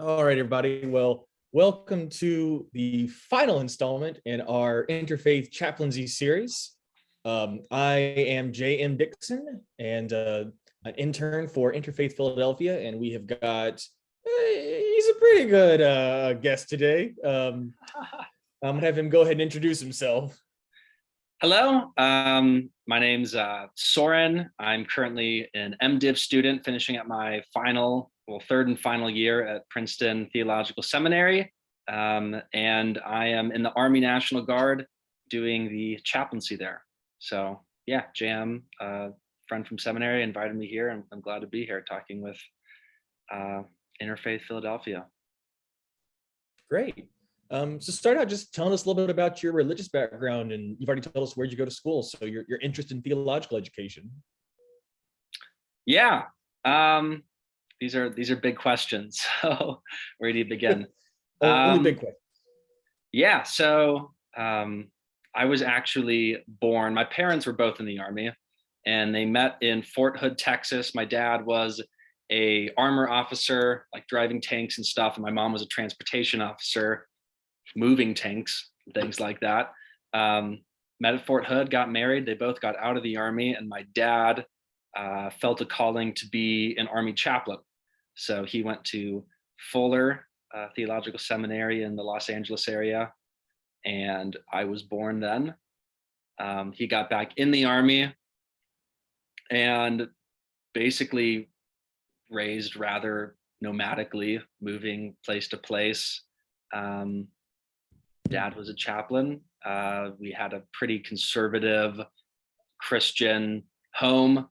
All right, everybody. Well, welcome to the final installment in our Interfaith Chaplaincy series. I am J.M. Dixon and an intern for Interfaith Philadelphia, and we have got, he's a pretty good guest today. I'm going to have him go ahead and introduce himself. Hello, my name's Soren. I'm currently an MDiv student finishing up my third and final year at Princeton Theological Seminary. And I am in the Army National Guard doing the chaplaincy there. So yeah, JM, friend from seminary, invited me here, and I'm glad to be here talking with Interfaith Philadelphia. Great. So start out just telling us a little bit about your religious background, and you've already told us where'd you go to school, so your interest in theological education. Yeah, these are big questions. So where do you begin? Only big questions. Yeah, so I was actually born. My parents were both in the Army, and they met in Fort Hood, Texas. My dad was a armor officer, like driving tanks and stuff, and my mom was a transportation officer, moving tanks, things like that. Met at Fort Hood, got married. They both got out of the Army, and my dad felt a calling to be an Army chaplain. So he went to Fuller Theological Seminary in the Los Angeles area, and I was born then. He got back in the Army and basically raised rather nomadically, moving place to place. Dad was a chaplain. We had a pretty conservative Christian home.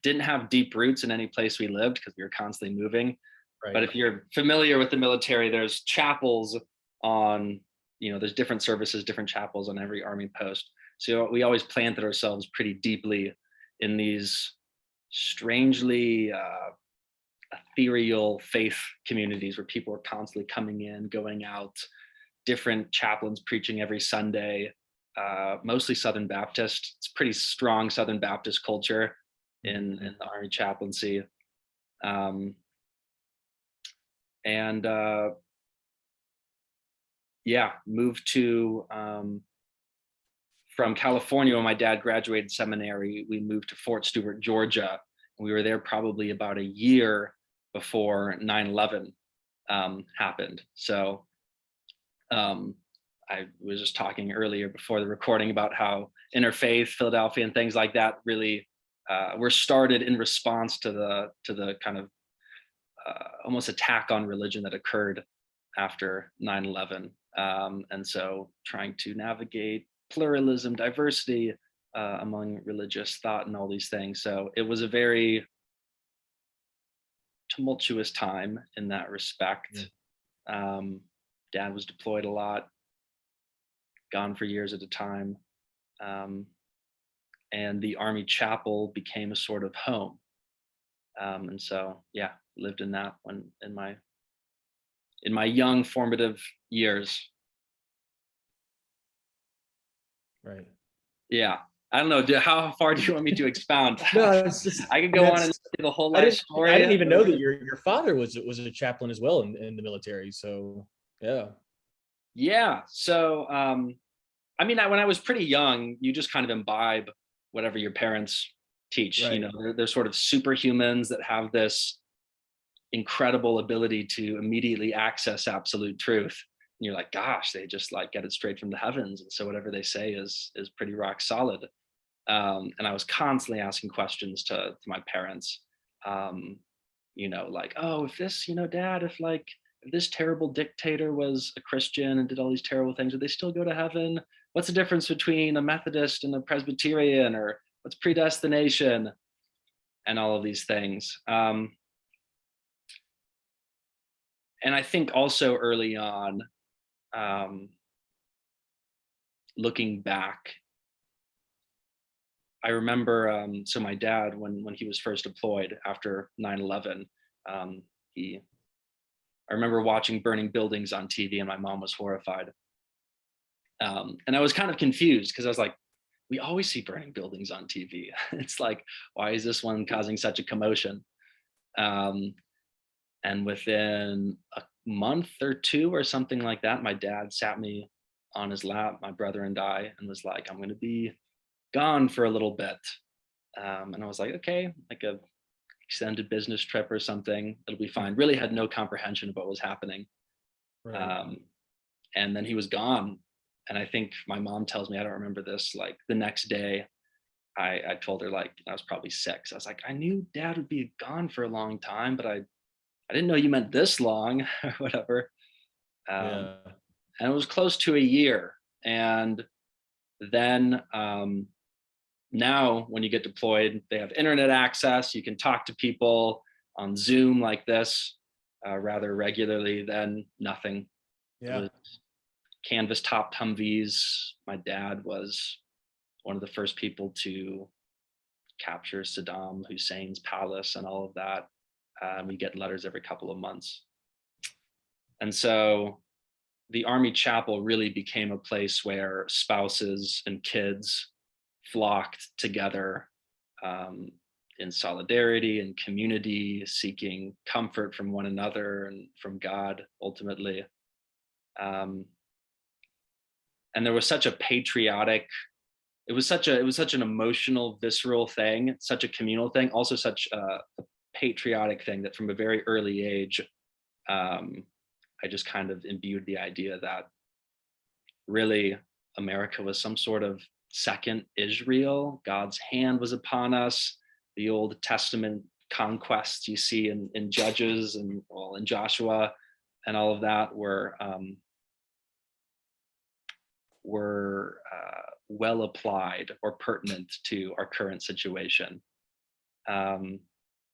Didn't have deep roots in any place we lived because we were constantly moving. Right. But if you're familiar with the military, there's chapels on, there's different services, different chapels on every Army post. So we always planted ourselves pretty deeply in these strangely ethereal faith communities where people are constantly coming in, going out, different chaplains preaching every Sunday, mostly Southern Baptist. It's pretty strong Southern Baptist culture in the Army chaplaincy. Moved to from California when my dad graduated seminary. We moved to Fort Stewart, Georgia. We were there probably about a year before 9/11 happened. So I was just talking earlier before the recording about how Interfaith Philadelphia and things like that really were started in response to the kind of almost attack on religion that occurred after 9/11. And so trying to navigate pluralism, diversity among religious thought and all these things. So it was a very tumultuous time in that respect. Dad was deployed a lot, gone for years at a time. And the Army chapel became a sort of home. And so, yeah, lived in that when in my young formative years. Right. Yeah. I don't know. How far do you want me to expound? No, it's just, I could go on and say the whole life story. I didn't even know that your father was a chaplain as well in the military. So yeah. Yeah. So when I was pretty young, you just kind of imbibe whatever your parents teach. Right. They're sort of superhumans that have this incredible ability to immediately access absolute truth. And you're like, gosh, they just like get it straight from the heavens. And so whatever they say is pretty rock solid. And I was constantly asking questions to my parents, like, oh, if this, Dad, if this terrible dictator was a Christian and did all these terrible things, would they still go to heaven? What's the difference between a Methodist and a Presbyterian, or what's predestination, and all of these things? And I think also early on, looking back, I remember, so my dad, when he was first deployed after 9/11, I remember watching burning buildings on TV, and my mom was horrified. And I was kind of confused because I was like, we always see burning buildings on TV. It's like, why is this one causing such a commotion? And within a month or two or something like that, my dad sat me on his lap, my brother and I, and was like, I'm going to be gone for a little bit. And I was like, okay, like a extended business trip or something, it'll be fine. Really had no comprehension of what was happening. Right. Um, and then he was gone. And I think my mom tells me, I don't remember this, like the next day, I told her, like, I was probably 6. I was like, I knew dad would be gone for a long time, but I didn't know you meant this long or whatever. Um, Yeah. and it was close to a year. And then now when you get deployed, they have internet access. You can talk to people on Zoom like this rather regularly. Then nothing. It Yeah. was canvas topped Humvees. My dad was one of the first people to capture Saddam Hussein's palace and all of that. We get letters every couple of months. And so the Army Chapel really became a place where spouses and kids flocked together um, in solidarity and community, seeking comfort from one another and from God ultimately. Um, and there was such a patriotic, it was such an emotional, visceral thing, such a communal thing, also such a patriotic thing that from a very early age, um, I just kind of imbued the idea that really America was some sort of second Israel. God's hand was upon us. The Old Testament conquests you see in Judges and well, in Joshua and all of that were well applied or pertinent to our current situation. Um,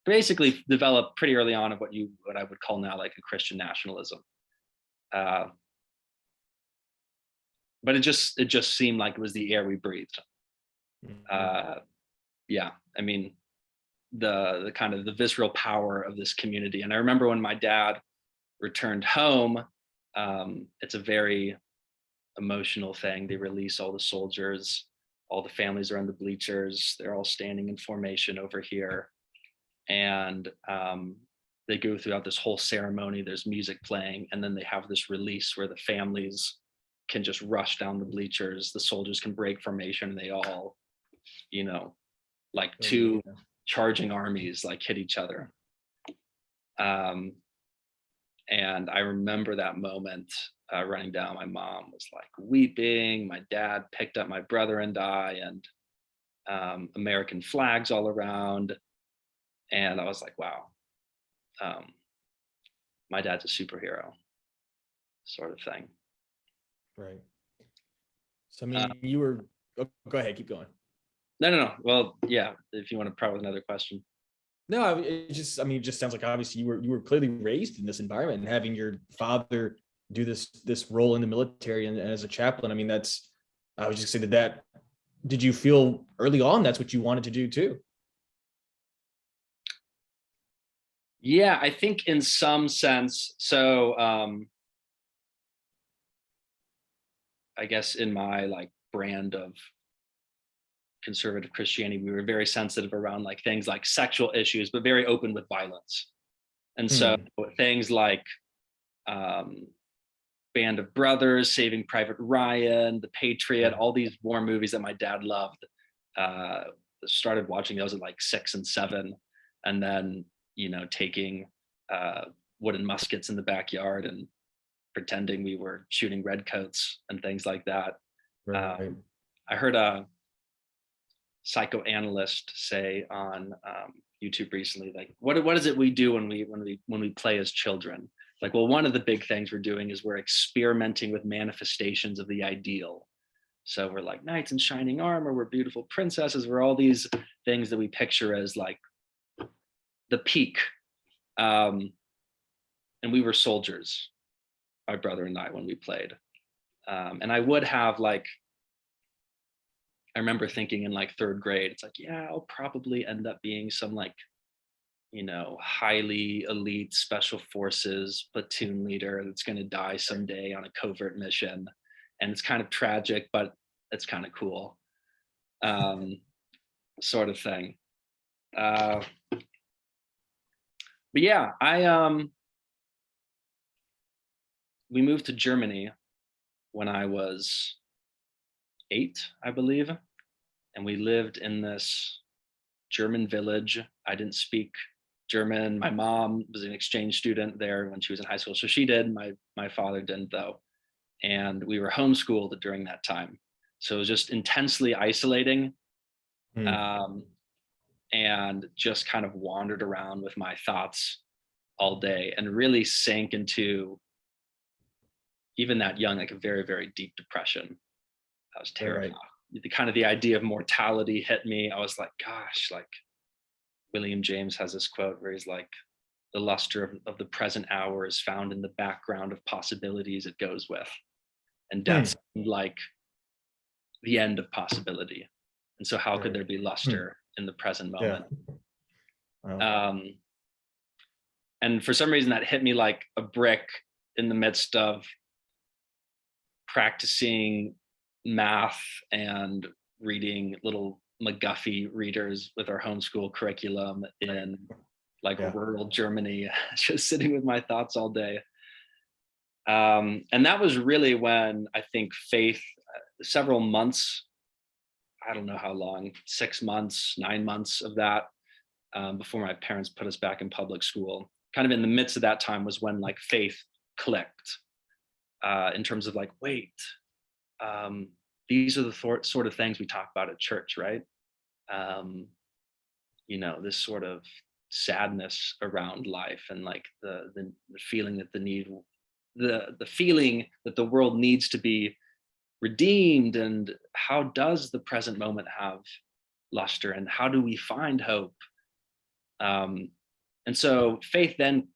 Basically developed pretty early on of what I would call now like a Christian nationalism. Uh, but it just seemed like it was the air we breathed. Mhm. Uh, yeah, I mean the kind of the visceral power of this community. And I remember when my dad returned home, it's a very emotional thing. They release all the soldiers, all the families are on the bleachers. They're all standing in formation over here, and they go throughout this whole ceremony. There's music playing, and then they have this release where the families can just rush down the bleachers. The soldiers can break formation, and they all, you know, like Oh, two yeah. charging armies, like hit each other. Um, and I remember that moment running down. My mom was like weeping. My dad picked up my brother and I, and American flags all around. And I was like, wow, um, my dad's a superhero, sort of thing. Right. So I Uh, mean, you were. Oh, go ahead. Keep going. no. Well, yeah, if you want to probably another question. No, it just. I mean, it just sounds like obviously you were clearly raised in this environment, and having your father do this role in the military and as a chaplain. I mean, that's. I was just saying that. Did you feel early on that's what you wanted to do too? Yeah, I think in some sense. So I guess in my like brand of conservative Christianity, we were very sensitive around like things like sexual issues, but very open with violence. And so Hmm. things like um, Band of Brothers, Saving Private Ryan, The Patriot, Yeah. all these war movies that my dad loved. Uh, Started watching those at like 6 and 7, and then taking uh, wooden muskets in the backyard and pretending we were shooting redcoats and things like that. Right. I heard a psychoanalyst say on YouTube recently, like, what is it we do when we play as children? Like, well, one of the big things we're doing is we're experimenting with manifestations of the ideal. So we're like knights in shining armor, we're beautiful princesses, we're all these things that we picture as like the peak. And we were soldiers, my brother and I, when we played. And I would have like, I remember thinking in like 3rd grade, it's like, yeah, I'll probably end up being some like, highly elite special forces platoon leader that's going to die someday on a covert mission. And it's kind of tragic, but it's kind of cool, um, sort of thing. But yeah, we moved to Germany when I was 8, I believe, and we lived in this German village. I didn't speak German. My mom was an exchange student there when she was in high school, so she did. My father didn't though, and we were homeschooled during that time. So it was just intensely isolating, Hmm. um, and just kind of wandered around with my thoughts all day and really sank into, even that young, like a very, very deep depression. I was Right, terrified. right. The kind of the idea of mortality hit me. I was like, gosh, like William James has this quote where he's like, the luster of the present hour is found in the background of possibilities it goes with. And Hmm. death seemed like the end of possibility. And so how could Right. there be Hmm. luster in the present Yeah. moment? Wow. Um, and for some reason that hit me like a brick in the midst of practicing math and reading little McGuffey readers with our homeschool curriculum in like Yeah. rural Germany, just sitting with my thoughts all day. And that was really when I think faith, several months, I don't know how long, 6 months, 9 months of that, before my parents put us back in public school. Kind of in the midst of that time was when like faith clicked, in terms of like, wait, um, these are the sort of things we talk about at church, right? Um, this sort of sadness around life and like the feeling that the feeling that the world needs to be redeemed, and how does the present moment have luster, and how do we find hope? Um, and so faith then,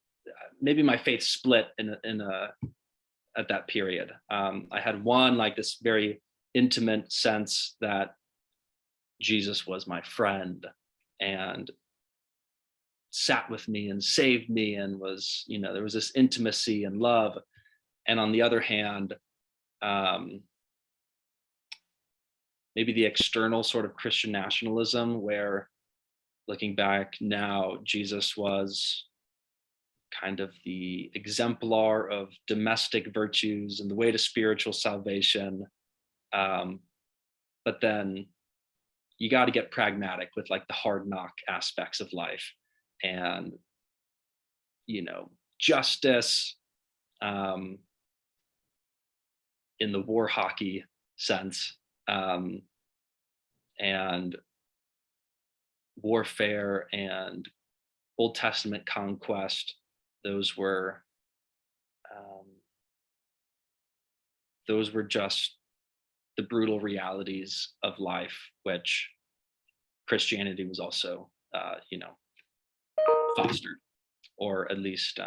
maybe my faith split in a at that period. I had one like this very intimate sense that Jesus was my friend and sat with me and saved me, and was, there was this intimacy and love. And on the other hand, um, maybe the external sort of Christian nationalism, where looking back now, Jesus was kind of the exemplar of domestic virtues and the way to spiritual salvation. Um, but then you got to get pragmatic with like the hard knock aspects of life, and justice, um, in the war hockey sense, um, and warfare and Old Testament conquest. Those were um, those were just the brutal realities of life, which Christianity was also, fostered, or at least,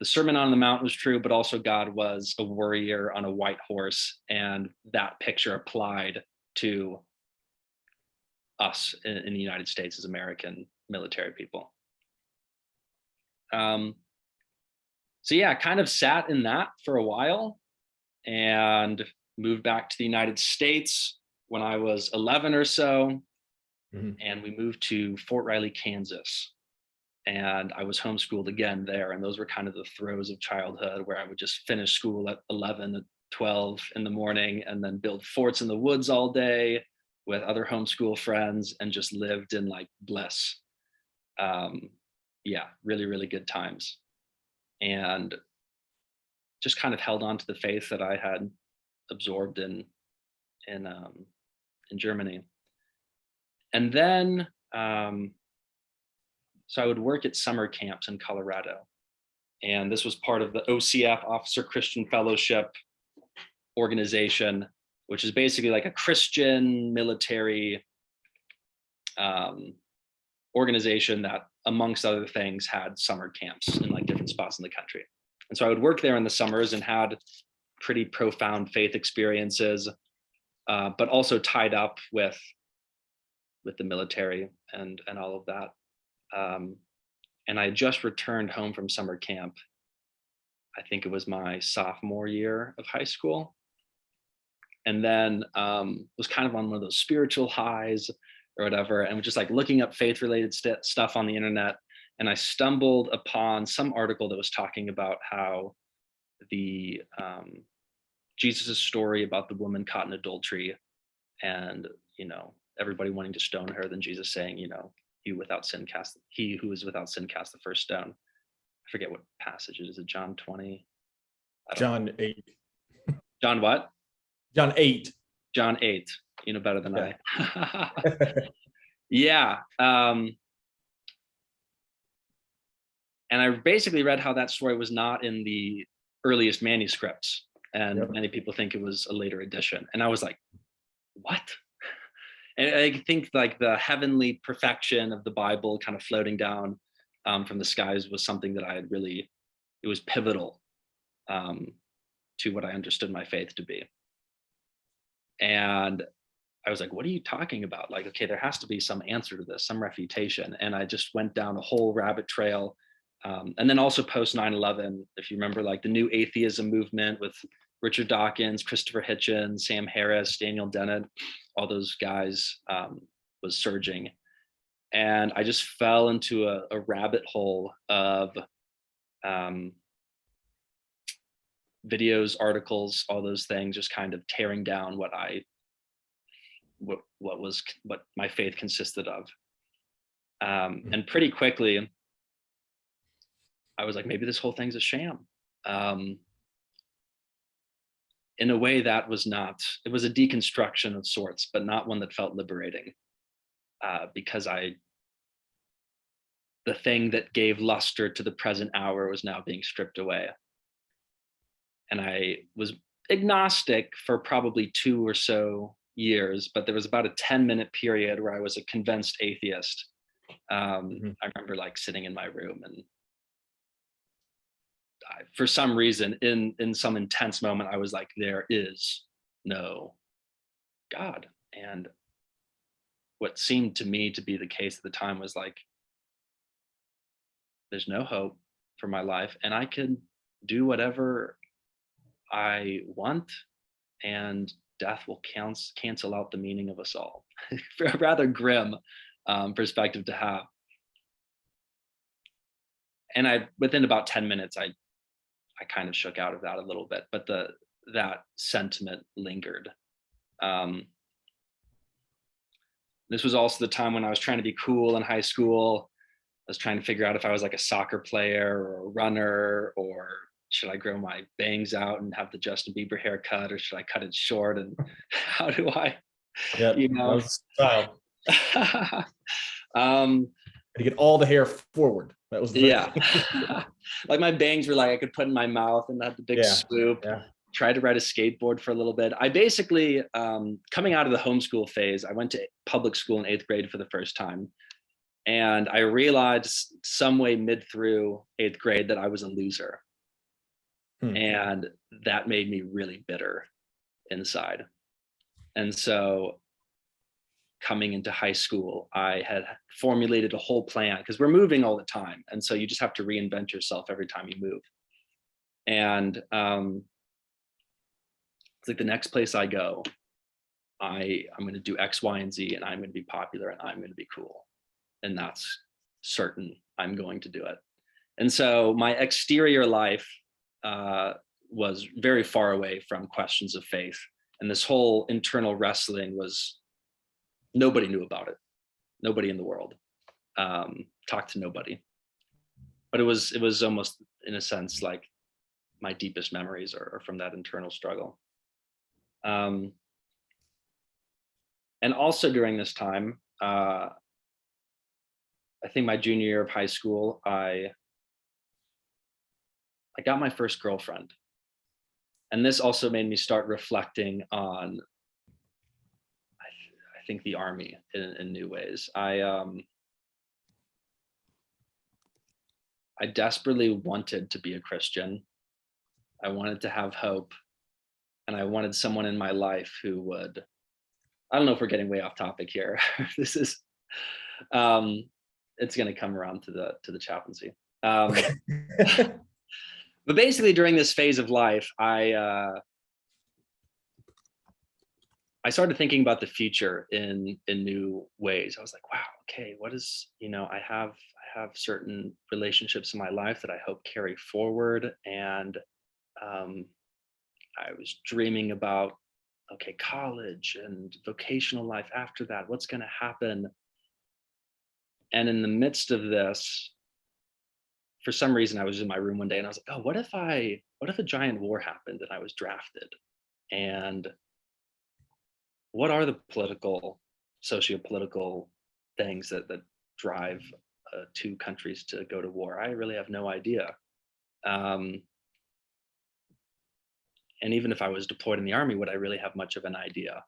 the Sermon on the Mount was true, but also God was a warrior on a white horse, and that picture applied to us in the United States as American military people. Um, so yeah, kind of sat in that for a while, and moved back to the United States when I was 11 or so, Mhm. and we moved to Fort Riley, Kansas. And I was homeschooled again there. And those were kind of the throes of childhood, where I would just finish school at 11, at 12 in the morning, and then build forts in the woods all day with other homeschool friends, and just lived in like bliss. Yeah, really, really good times. And just kind of held on to the faith that I had absorbed in um, in Germany. And then, so I would work at summer camps in Colorado, and this was part of the OCF, Officer Christian Fellowship organization, which is basically like a Christian military, organization that, amongst other things, had summer camps in like different spots in the country. And so I would work there in the summers and had pretty profound faith experiences, but also tied up with the military and all of that. And I had just returned home from summer camp. I think it was my sophomore year of high school. And then, was kind of on one of those spiritual highs or whatever, and was just like looking up faith related stuff on the internet. and I stumbled upon some article that was talking about how the Jesus' story about the woman caught in adultery, and everybody wanting to stone her, then Jesus saying, he who is without sin cast the first stone. I forget what passage it is. Is it John 20? John 8. John what? John 8. John 8. You know better than Yeah. I. Yeah. And I basically read how that story was not in the earliest manuscripts, and Yep. many people think it was a later edition. And I was like, what? And I think like the heavenly perfection of the Bible kind of floating down from the skies was something that I had really, it was pivotal to what I understood my faith to be. And I was like, what are you talking about? Like, okay, there has to be some answer to this, some refutation. And I just went down a whole rabbit trail. And then also post 9/11, if you remember, like the new atheism movement with Richard Dawkins, Christopher Hitchens, Sam Harris, Daniel Dennett, all those guys was surging. And I just fell into a rabbit hole of videos, articles, all those things, just kind of tearing down what my faith consisted of. And pretty quickly, I was like, maybe this whole thing's a sham. In a way that was not, it was a deconstruction of sorts, but not one that felt liberating, because the thing that gave luster to the present hour was now being stripped away. And I was agnostic for probably 2 or so years, but there was about a 10-minute period where I was a convinced atheist. I remember like sitting in my room, and for some reason, in some intense moment, I was like, there is no God. And what seemed to me to be the case at the time was like, there's no hope for my life, and I can do whatever I want, and death will cancel out the meaning of us all. A rather grim perspective to have. And within about 10 minutes, I kind of shook out of that a little bit, but that sentiment lingered. This was also the time when I was trying to be cool in high school. I was trying to figure out if I was like a soccer player or a runner, or should I grow my bangs out and have the Justin Bieber haircut, or should I cut it short? And how do I, Yeah, that was style. To get all the hair forward. That was like my bangs were like I could put in my mouth and had the big swoop. Yeah. Tried to ride a skateboard for a little bit. I basically, coming out of the homeschool phase, I went to public school in 8th grade for the first time. And I realized some way mid through 8th grade that I was a loser. And that made me really bitter inside. And so coming into high school, I had formulated a whole plan, because we're moving all the time. And so you just have to reinvent yourself every time you move. And it's like, the next place I go, I'm going to do X, Y, and Z, and I'm going to be popular, and I'm going to be cool. And that's certain. I'm going to do it. And so my exterior life was very far away from questions of faith. And this whole internal wrestling was, nobody knew about it. Nobody in the world. Talked to nobody. But it was almost, in a sense, like my deepest memories are from that internal struggle. And also during this time, I think my junior year of high school, I got my first girlfriend. And this also made me start reflecting on, I think, the army in new ways. I desperately wanted to be a Christian. I wanted to have hope. And I wanted someone in my life who would, I don't know if we're getting way off topic here. This is, it's going to come around to the chaplaincy. But basically during this phase of life, I started thinking about the future in new ways. I was like, wow, okay, what is, I have have certain relationships in my life that I hope carry forward. And I was dreaming about, okay, college and vocational life after that, what's going to happen? And in the midst of this, for some reason, I was in my room one day and I was like, oh, what if a giant war happened and I was drafted? And what are the political, socio-political things that drive two countries to go to war? I really have no idea. And even if I was deployed in the army, would I really have much of an idea?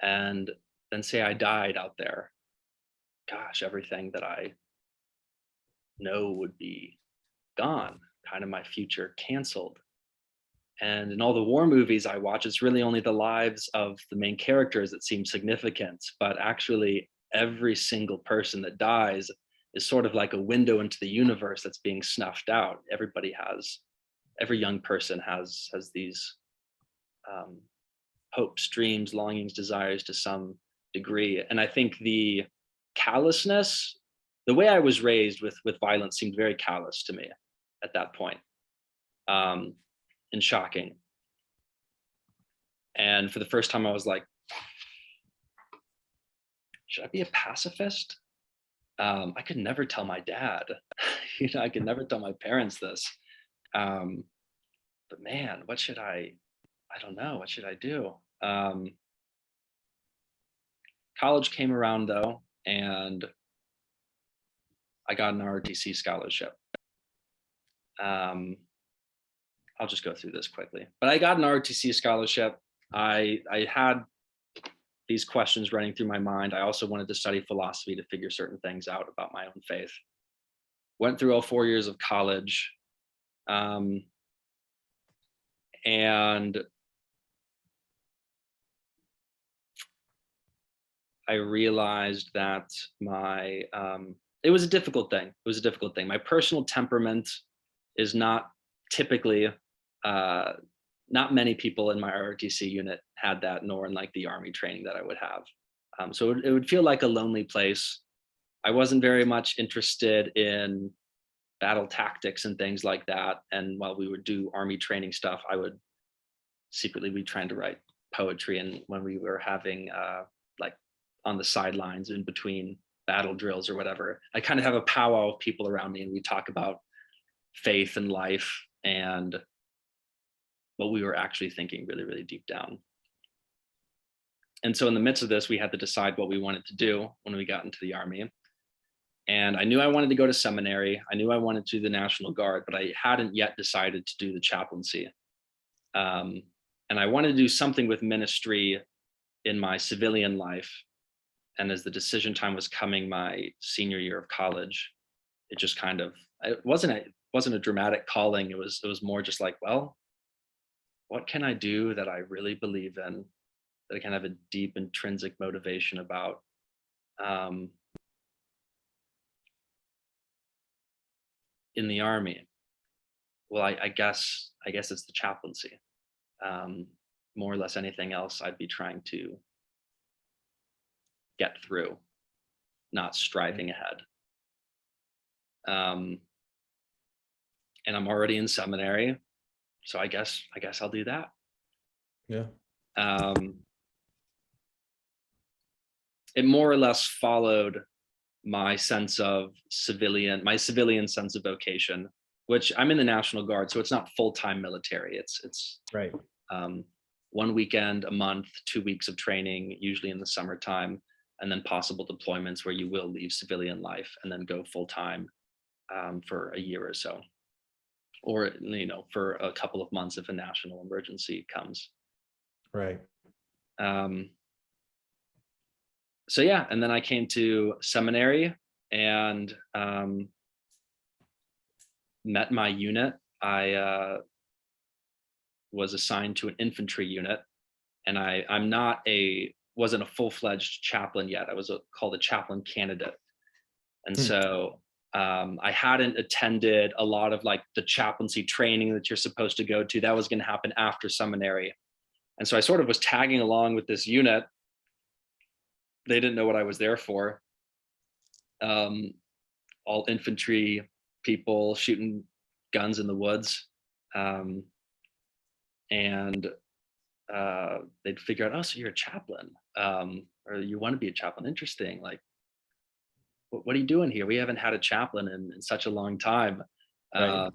And then say I died out there, gosh, everything that I know would be gone, kind of my future canceled. And in all the war movies I watch, it's really only the lives of the main characters that seem significant, but actually every single person that dies is sort of like a window into the universe that's being snuffed out. Every young person has these hopes, dreams, longings, desires to some degree. And I think the callousness, the way I was raised with violence seemed very callous to me at that point, and shocking. And for the first time, I was like, should I be a pacifist? I could never tell my dad, I could never tell my parents this. But man, I don't know, what should I do? College came around though, and I got an ROTC scholarship. I'll just go through this quickly, but I got an ROTC scholarship. I had these questions running through my mind. I also wanted to study philosophy to figure certain things out about my own faith. Went through all 4 years of college. And I realized that it was a difficult thing. It was a difficult thing. My personal temperament is not typically, not many people in my ROTC unit had that, nor in like the Army training that I would have. So it would feel like a lonely place. I wasn't very much interested in battle tactics and things like that. And while we would do Army training stuff, I would secretly be trying to write poetry. And when we were having like on the sidelines in between battle drills or whatever, I kind of have a powwow of people around me, and we talk about faith and life and what we were actually thinking really, really deep down. And so in the midst of this, we had to decide what we wanted to do when we got into the Army. And I knew I wanted to go to seminary. I knew I wanted to do the National Guard, but I hadn't yet decided to do the chaplaincy. And I wanted to do something with ministry in my civilian life. And as the decision time was coming, my senior year of college, it just kind of, it wasn't a dramatic calling. It was more just like, well, what can I do that I really believe in, that I can have a deep intrinsic motivation about? In the Army, well, I guess it's the chaplaincy. More or less anything else, I'd be trying to get through, not striving ahead. And I'm already in seminary, so I guess I'll do that. Yeah. It more or less followed my civilian sense of vocation, which I'm in the National Guard, so it's not full-time military. It's Right. 1 weekend a month, 2 weeks of training, usually in the summertime, and then possible deployments where you will leave civilian life and then go full-time for a year or so, or for a couple of months if a national emergency comes. Right. So yeah, and then I came to seminary and met my unit. I was assigned to an infantry unit, and wasn't a full-fledged chaplain yet. I was called a chaplain candidate. And so I hadn't attended a lot of like the chaplaincy training that you're supposed to go to. That was going to happen after seminary. And so I sort of was tagging along with this unit. They didn't know what I was there for. all infantry people shooting guns in the woods. And they'd figure out, oh, so you're a chaplain, or you want to be a chaplain. Interesting. Like, what are you doing here? We haven't had a chaplain in such a long time. Right.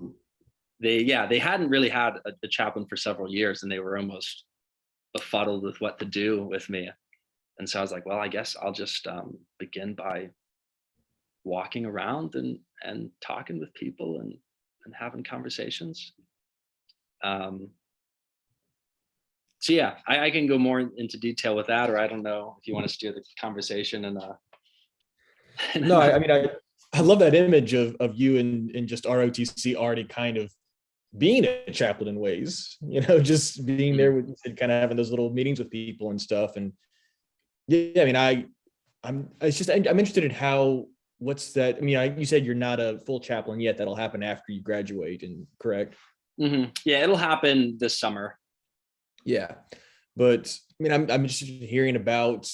They hadn't really had a chaplain for several years, and they were almost befuddled with what to do with me. And so I was like, well, I guess I'll just begin by walking around and talking with people and having conversations. So yeah, I can go more into detail with that, or I don't know if you want to steer the conversation and No, I mean, I love that image of you and just ROTC already kind of being a chaplain in ways, just being there with kind of having those little meetings with people and stuff. And yeah, I mean, I'm interested in how, what's that? I mean, you said you're not a full chaplain yet. That'll happen after you graduate, and correct? Mm-hmm. Yeah, it'll happen this summer. Yeah. But I mean, I'm interested in hearing about,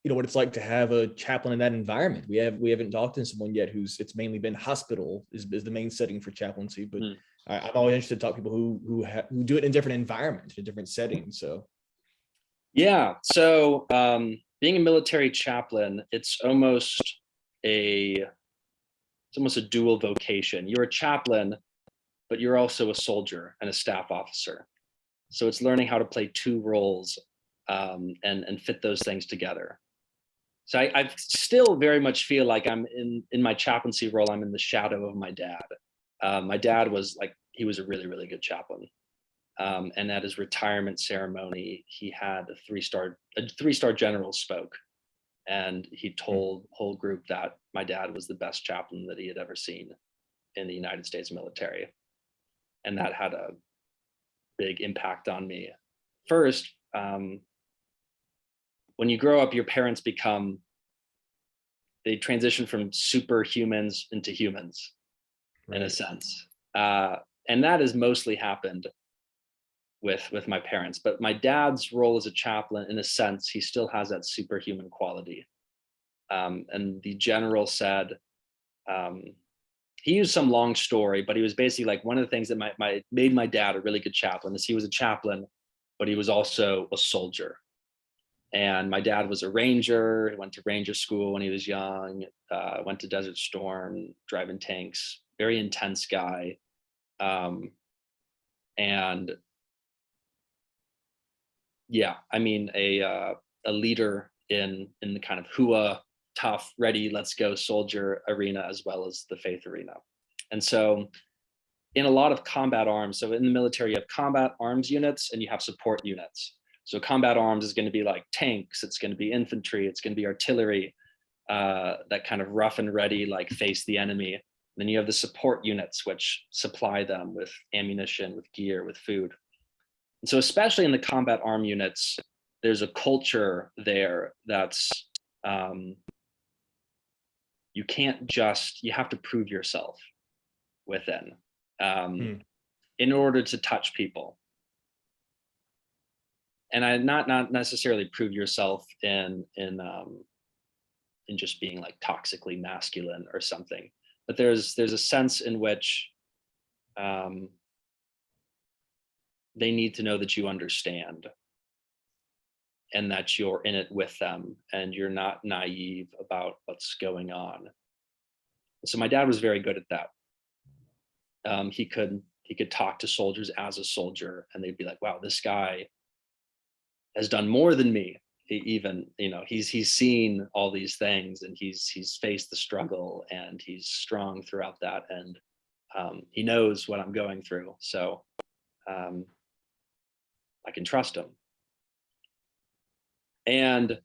what it's like to have a chaplain in that environment. We haven't talked to someone yet it's mainly been hospital is the main setting for chaplaincy, but I'm always interested to talk to people who do it in different environments, in different settings. So yeah, so being a military chaplain, it's almost a dual vocation. You're a chaplain, but you're also a soldier and a staff officer. So it's learning how to play two roles and fit those things together. So I still very much feel like I'm in my chaplaincy role. I'm in the shadow of my dad. My dad he was a really, really good chaplain. And at his retirement ceremony, he had a three-star general spoke, and he told the whole group that my dad was the best chaplain that he had ever seen in the United States military. And that had a big impact on me. First, when you grow up, your parents they transition from superhumans into humans, right, in a sense. And that has mostly happened with my parents. But my dad's role as a chaplain, in a sense, he still has that superhuman quality. And the general said, he used some long story, but he was basically like, one of the things that made my dad a really good chaplain is he was a chaplain, but he was also a soldier. And my dad was a ranger. He went to ranger school when he was young, went to Desert Storm, driving tanks, very intense guy. And yeah, I mean, a leader in the kind of hua, tough, ready, let's go soldier arena, as well as the faith arena. And so in a lot of combat arms, so in the military, you have combat arms units and you have support units. So combat arms is going to be like tanks, it's going to be infantry, it's going to be artillery, that kind of rough and ready, like face the enemy. And then you have the support units, which supply them with ammunition, with gear, with food. And so especially in the combat arm units, there's a culture there that's, you have to prove yourself within in order to touch people. And not necessarily prove yourself in just being like toxically masculine or something, but there's a sense in which they need to know that you understand and that you're in it with them and you're not naive about what's going on. So my dad was very good at that. He could talk to soldiers as a soldier, and they'd be like, wow, this guy has done more than me. Even, he's seen all these things, and he's faced the struggle, and he's strong throughout that, and he knows what I'm going through, so I can trust him. And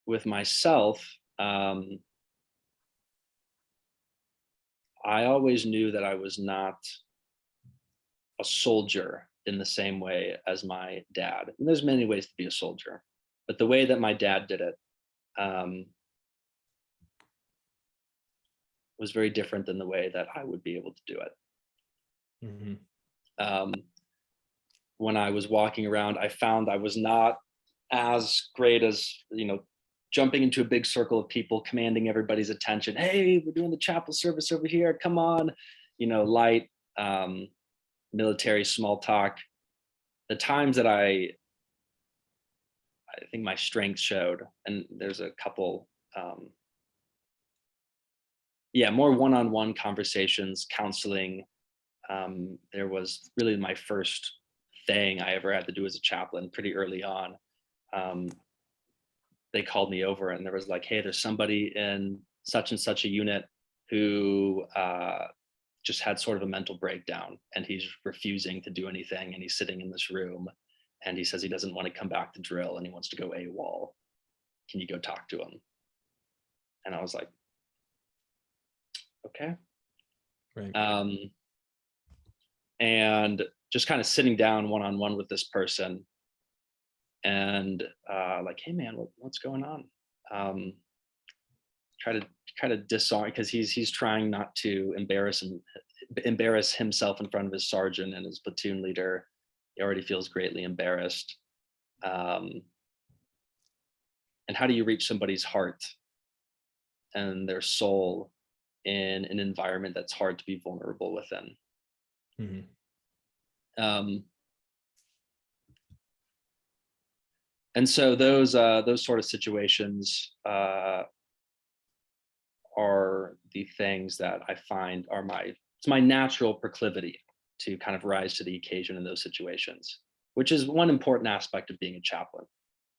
with myself, I always knew that I was not a soldier in the same way as my dad. And there's many ways to be a soldier, but the way that my dad did it was very different than the way that I would be able to do it. Mm-hmm. When I was walking around, I found I was not as great as, jumping into a big circle of people, commanding everybody's attention. Hey, we're doing the chapel service over here. Come on, light military small talk. The times that I think my strength showed, and there's a couple, more one-on-one conversations, counseling. There was really my first thing I ever had to do as a chaplain pretty early on. They called me over and there was like, hey, there's somebody in such and such a unit who just had sort of a mental breakdown and he's refusing to do anything and he's sitting in this room and he says he doesn't want to come back to drill and he wants to go AWOL. Can you go talk to him? And I was like, okay. Right. And just kind of sitting down one-on-one with this person and like, hey man, what's going on? Try to disarm, because he's trying not to embarrass himself in front of his sergeant and his platoon leader. He already feels greatly embarrassed. And how do you reach somebody's heart and their soul in an environment that's hard to be vulnerable within? Mm-hmm. And so those sort of situations are the things that I find are it's my natural proclivity to kind of rise to the occasion in those situations, which is one important aspect of being a chaplain.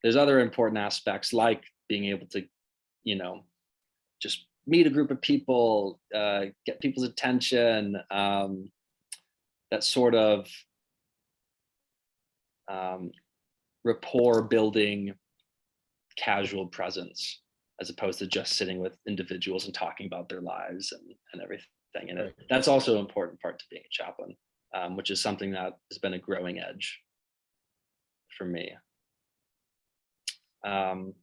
There's other important aspects like being able to, just meet a group of people, get people's attention, that sort of rapport building casual presence, as opposed to just sitting with individuals and talking about their lives and everything. And Right. That's also an important part to being a chaplain, which is something that has been a growing edge for me. But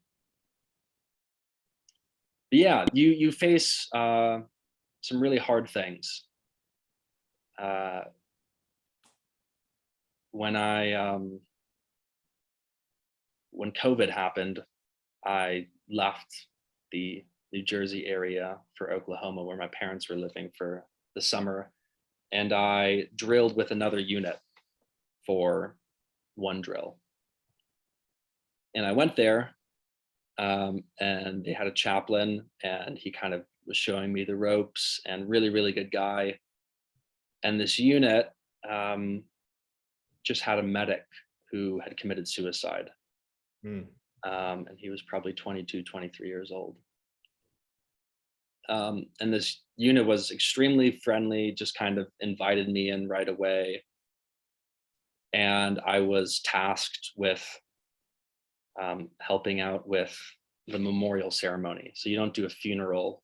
yeah, you face some really hard things. When COVID happened, I left the New Jersey area for Oklahoma, where my parents were living, for the summer, and I drilled with another unit for one drill. And I went there, and they had a chaplain, and he kind of was showing me the ropes, and really, really good guy. And this unit just had a medic who had committed suicide. Mm. And he was probably 22, 23 years old. And this unit was extremely friendly, just kind of invited me in right away. And I was tasked with helping out with the memorial ceremony. So you don't do a funeral.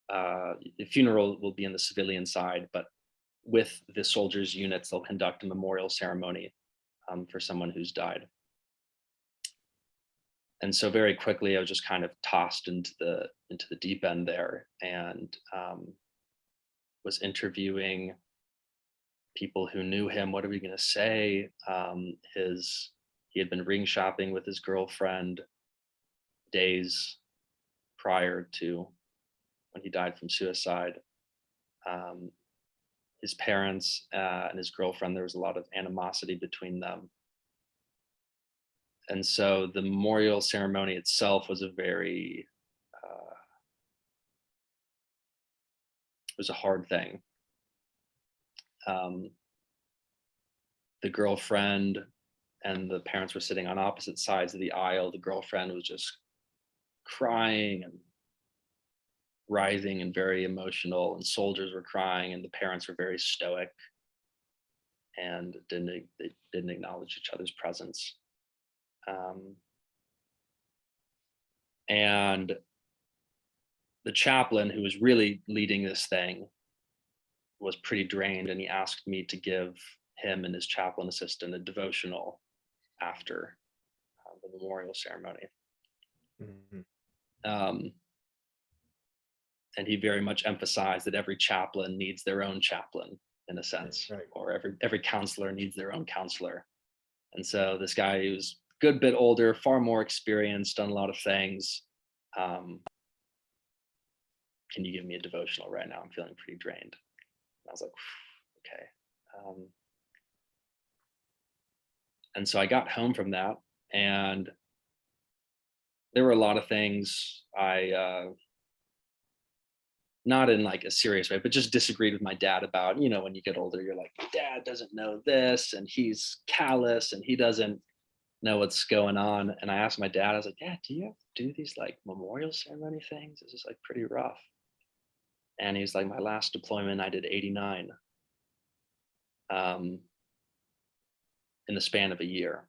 The funeral will be in the civilian side, but with the soldiers' units, they'll conduct a memorial ceremony for someone who's died. And so very quickly, I was just kind of tossed into the deep end there, and was interviewing people who knew him. What are we going to say? He had been ring shopping with his girlfriend days prior to when he died from suicide. His parents and his girlfriend, there was a lot of animosity between them. And so the memorial ceremony itself was it was a hard thing. The girlfriend and the parents were sitting on opposite sides of the aisle. The girlfriend was just crying and writhing and very emotional, and soldiers were crying, and the parents were very stoic and they didn't acknowledge each other's presence. And the chaplain, who was really leading this thing, was pretty drained, and he asked me to give him and his chaplain assistant a devotional after the memorial ceremony. Mm-hmm. And he very much emphasized that every chaplain needs their own chaplain, in a sense, right. Or every counselor needs their own counselor. And so this guy who's a good bit older, far more experienced, done a lot of things, Can you give me a devotional right now? I'm feeling pretty drained. And I was like, okay. And so I got home from that, and there were a lot of things I, not in like a serious way, but just disagreed with my dad about. You know, when you get older, you're like, dad doesn't know this, and he's callous, and he doesn't know what's going on. And I asked my dad, I was like, Dad, do you have to do these like memorial ceremony things? This is like pretty rough. And he's like, my last deployment, I did 89 in the span of a year.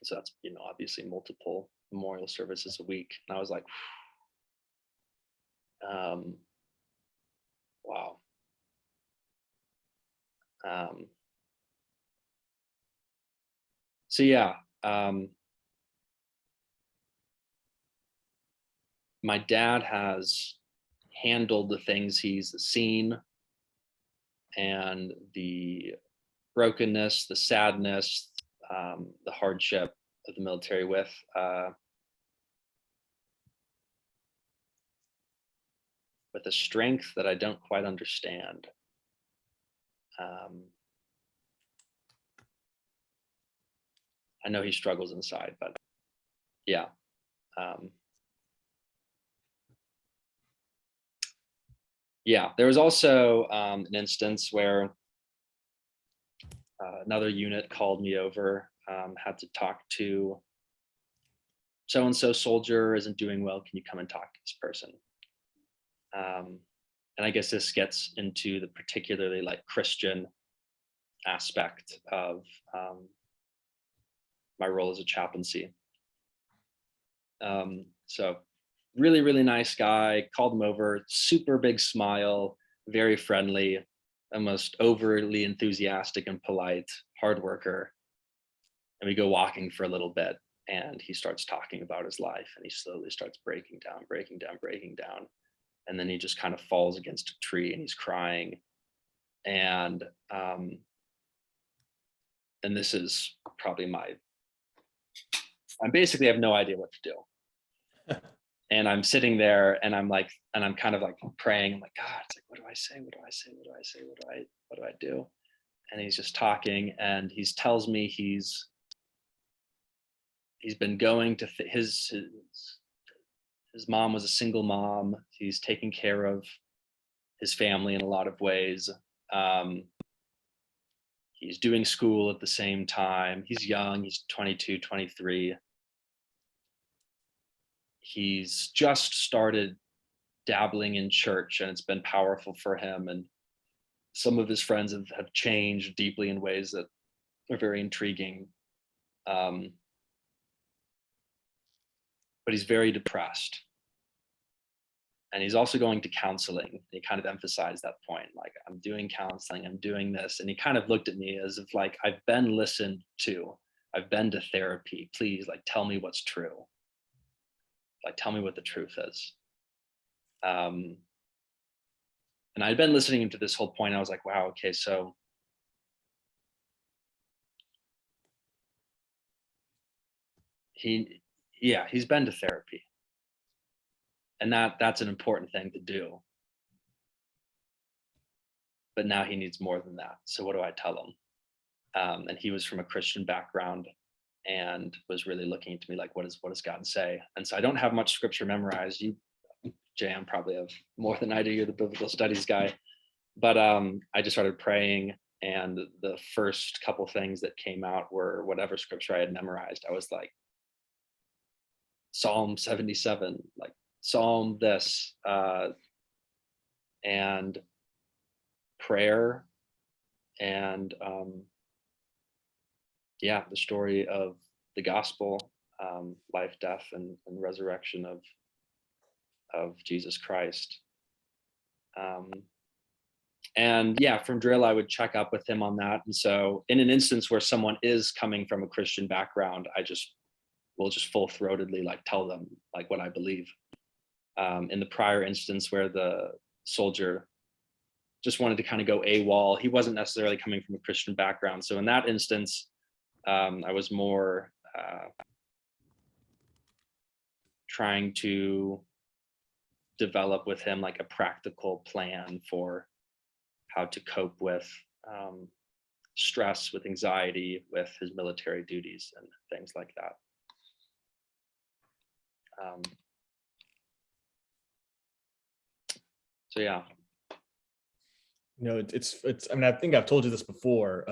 So that's, you know, obviously multiple memorial services a week. And I was like, wow. So yeah, my dad has handled the things he's seen and the brokenness, the sadness, the hardship of the military with a strength that I don't quite understand. I know he struggles inside, but yeah. Yeah, there was also an instance where another unit called me over, had to talk to so-and-so soldier isn't doing well. Can you come and talk to this person? And I guess this gets into the particularly like Christian aspect of my role as a chaplaincy. So really, really nice guy, called him over, super big smile, very friendly, almost overly enthusiastic and polite, hard worker. And we go walking for a little bit, and he starts talking about his life, and he slowly starts breaking down. And then he just kind of falls against a tree and he's crying. And this is probably I basically have no idea what to do. And I'm sitting there and I'm kind of like praying. I'm like, God, it's like, what do I say? What do I do? And he's just talking, and he tells me he's been going to his mom was a single mom. He's taking care of his family in a lot of ways. He's doing school at the same time. He's young, he's 22, 23. He's just started dabbling in church, and it's been powerful for him. And some of his friends have changed deeply in ways that are very intriguing. But he's very depressed. And he's also going to counseling. He kind of emphasized that point, like, I'm doing counseling, I'm doing this. And he kind of looked at me as if like, I've been listened to, I've been to therapy. Please, like, tell me what's true. Like, tell me what the truth is. And I'd been listening to this whole point. I was like, wow, okay, so he's been to therapy. And that's an important thing to do. But now he needs more than that. So what do I tell him? And he was from a Christian background and was really looking to me like, what does God say? And so I don't have much scripture memorized. You, Jan, probably have more than I do. You're the biblical studies guy. But I just started praying, and the first couple things that came out were whatever scripture I had memorized. I was like, Psalm 77, like Psalm this, and prayer, and the story of the gospel, life, death, and resurrection of Jesus Christ. And from drill, I would check up with him on that. And so in an instance where someone is coming from a Christian background, will just full-throatedly like tell them like what I believe. In the prior instance where the soldier just wanted to kind of go AWOL, he wasn't necessarily coming from a Christian background. So in that instance, I was more trying to develop with him like a practical plan for how to cope with stress, with anxiety, with his military duties and things like that. So yeah. It's I mean, I think I've told you this before,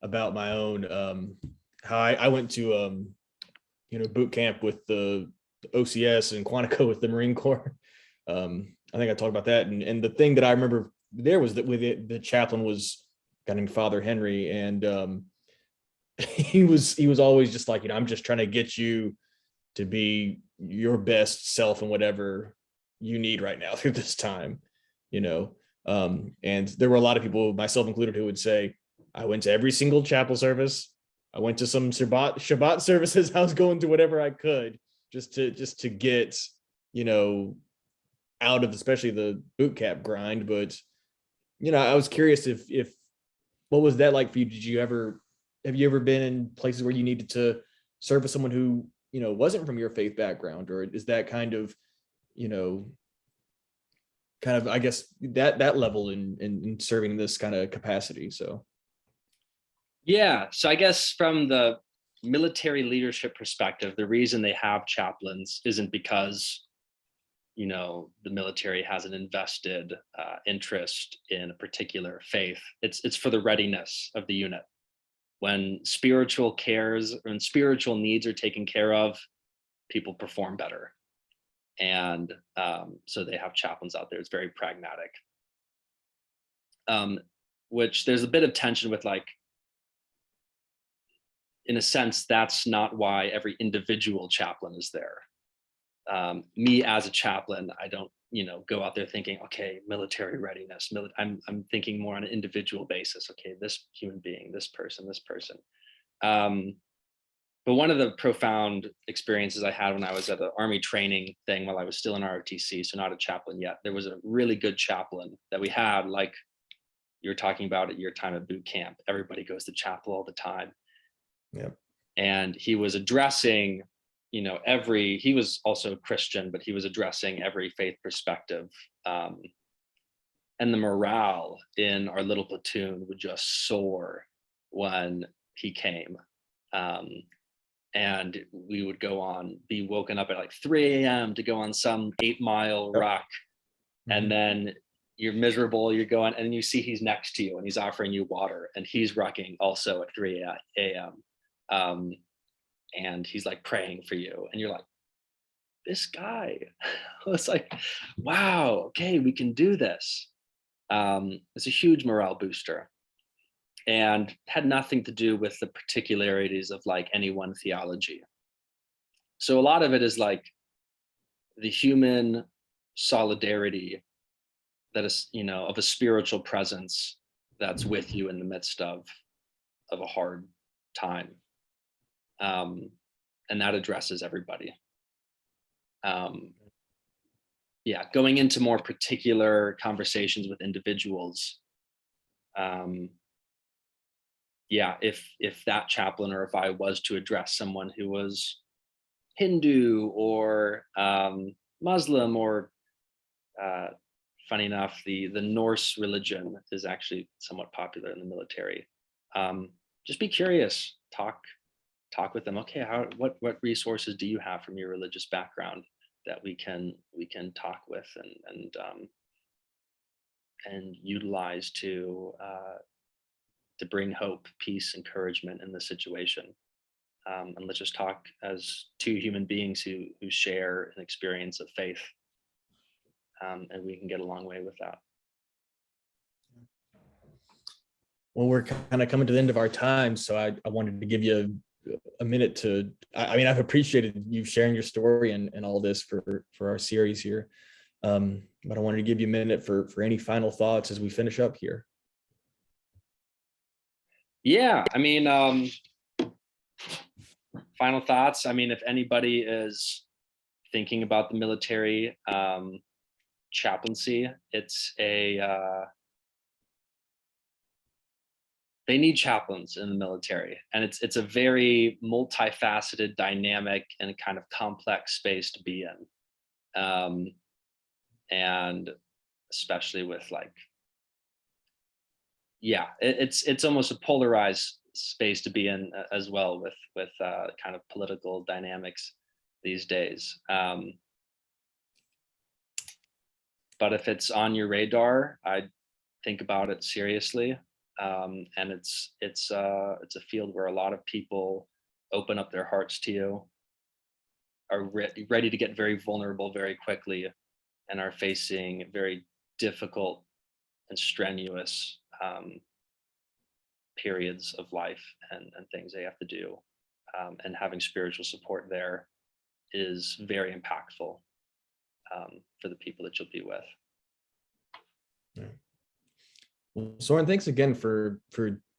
about my own, how I went to boot camp with the OCS and Quantico with the Marine Corps. I think I talked about that, and the thing that I remember there was that with it, the chaplain was a guy named Father Henry, and he was always just like, I'm just trying to get you to be your best self and whatever you need right now through this time, and there were a lot of people, myself included, who would say, I went to every single chapel service. I went to some Shabbat services. I was going to whatever I could just to get, out of especially the boot camp grind. But, I was curious if what was that like for you? Have you ever been in places where you needed to serve with someone who, wasn't from your faith background, or is that kind of, I guess that level in serving this kind of capacity? So. Yeah. So I guess from the military leadership perspective, the reason they have chaplains isn't because, the military has an invested interest in a particular faith. It's for the readiness of the unit. When spiritual cares and spiritual needs are taken care of, people perform better. And so they have chaplains out there. It's very pragmatic. Which there's a bit of tension with, like, in a sense, that's not why every individual chaplain is there. Me as a chaplain, I don't, go out there thinking, okay, military readiness. I'm thinking more on an individual basis. Okay, this human being, this person. But one of the profound experiences I had when I was at the Army training thing while I was still in ROTC, so not a chaplain yet, there was a really good chaplain that we had, like you were talking about at your time at boot camp. Everybody goes to chapel all the time. Yeah. And he was addressing, he was also Christian, but he was addressing every faith perspective. And the morale in our little platoon would just soar when he came. And we would be woken up at like 3 a.m. to go on some 8-mile ruck. Mm-hmm. And then you're miserable, you're going, and you see he's next to you and he's offering you water, and he's rucking also at 3 a.m. And he's like praying for you, and you're like, this guy. It's like, wow, okay, we can do this. It's a huge morale booster, and had nothing to do with the particularities of like any one theology. So a lot of it is like the human solidarity that is, of a spiritual presence that's with you in the midst of a hard time. And that addresses everybody. Going into more particular conversations with individuals. If that chaplain, or if I was to address someone who was Hindu or Muslim, or funny enough, the Norse religion is actually somewhat popular in the military. Just be curious, talk with them. Okay, what resources do you have from your religious background that we can talk with and utilize to bring hope, peace, encouragement in this situation. And let's just talk as two human beings who share an experience of faith, and we can get a long way with that. Well, we're kind of coming to the end of our time, so I wanted to give you a minute to, I've appreciated you sharing your story and all this for our series here. But I wanted to give you a minute for any final thoughts as we finish up here. Yeah, final thoughts. If anybody is thinking about the military, chaplaincy, it's a they need chaplains in the military, and it's a very multifaceted, dynamic, and kind of complex space to be in, and especially with like, yeah, it's almost a polarized space to be in as well, with kind of political dynamics these days. But if it's on your radar, I think about it seriously. And it's a field where a lot of people open up their hearts to you, are ready to get very vulnerable very quickly, and are facing very difficult and strenuous periods of life, and things they have to do. And having spiritual support there is very impactful for the people that you'll be with. Yeah. Well, Soren, thanks again for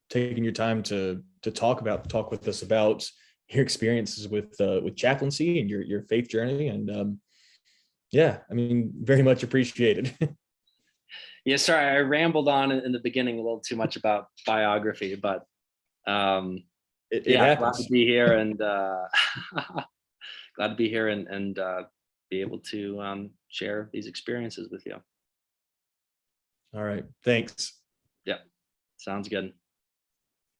taking your time to talk with us about your experiences with chaplaincy and your faith journey. And yeah, I mean, very much appreciated. Yeah, sorry, I rambled on in the beginning a little too much about biography, but It yeah, happens. glad to be here, and glad to be here, and be able to share these experiences with you. All right, thanks. Yeah, sounds good.